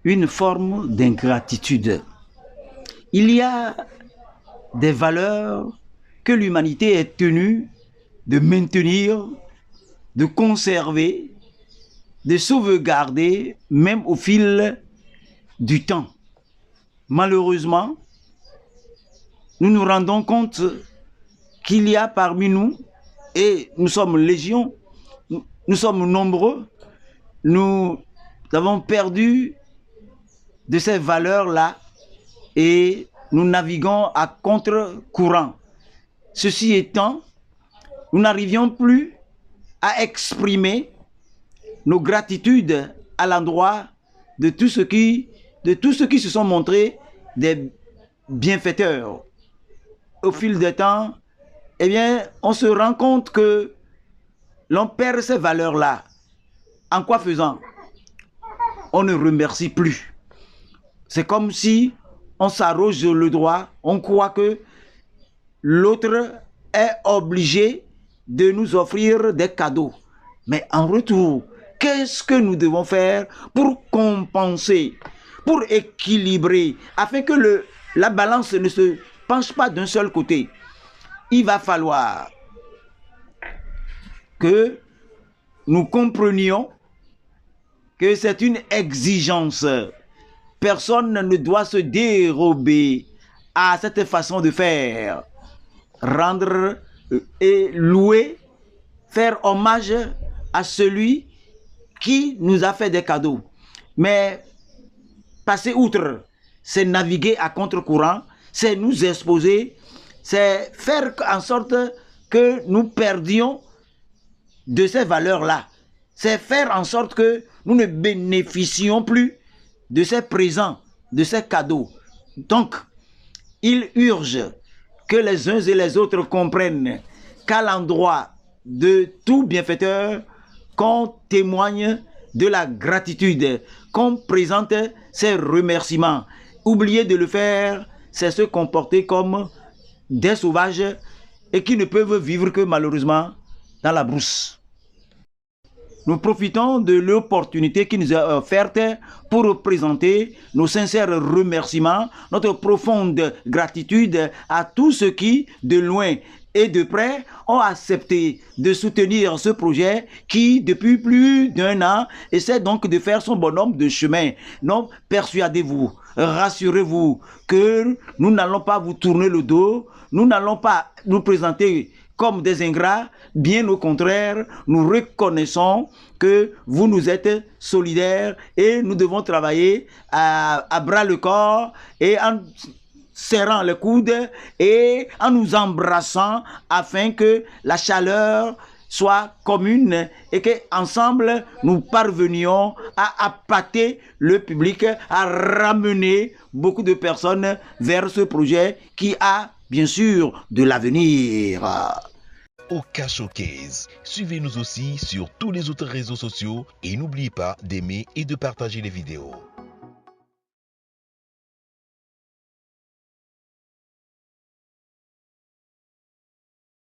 une forme d'ingratitude. Il y a des valeurs que l'humanité est tenue de maintenir, de conserver, de sauvegarder, même au fil du temps. Malheureusement, nous nous rendons compte qu'il y a parmi nous, et nous sommes légion, nous sommes nombreux, nous avons perdu de ces valeurs-là et nous naviguons à contre-courant. Ceci étant, nous n'arrivions plus à exprimer nos gratitudes à l'endroit de tous ceux qui se sont montrés des bienfaiteurs. Au fil du temps, eh bien, on se rend compte que l'on perd ces valeurs-là. En quoi faisant? On ne remercie plus. C'est comme si on s'arroge le droit, on croit que l'autre est obligé de nous offrir des cadeaux. Mais en retour, qu'est-ce que nous devons faire pour compenser, pour équilibrer, afin que la balance ne se penche pas d'un seul côté? Il va falloir que nous comprenions que c'est une exigence. Personne ne doit se dérober à cette façon de faire. Rendre et louer, faire hommage à celui qui nous a fait des cadeaux. Mais passer outre, c'est naviguer à contre-courant, c'est nous exposer, c'est faire en sorte que nous perdions de ces valeurs-là. C'est faire en sorte que nous ne bénéficions plus de ces présents, de ces cadeaux. Donc, il urge que les uns et les autres comprennent qu'à l'endroit de tout bienfaiteur, qu'on témoigne de la gratitude, qu'on présente ses remerciements. Oublier de le faire, c'est se comporter comme des sauvages et qui ne peuvent vivre que malheureusement dans la brousse. Nous profitons de l'opportunité qui nous est offerte pour présenter nos sincères remerciements, notre profonde gratitude à tous ceux qui, de loin et de près, ont accepté de soutenir ce projet qui, depuis plus d'1 an, essaie donc de faire son bonhomme de chemin. Non, persuadez-vous, rassurez-vous que nous n'allons pas vous tourner le dos, nous n'allons pas nous présenter comme des ingrats, bien au contraire, nous reconnaissons que vous nous êtes solidaires et nous devons travailler à bras le corps et en serrant les coudes et en nous embrassant afin que la chaleur soit commune et qu'ensemble nous parvenions à appâter le public, à ramener beaucoup de personnes vers ce projet qui a bien sûr de l'avenir. Oka Showcase. Suivez-nous aussi sur tous les autres réseaux sociaux et n'oubliez pas d'aimer et de partager les vidéos.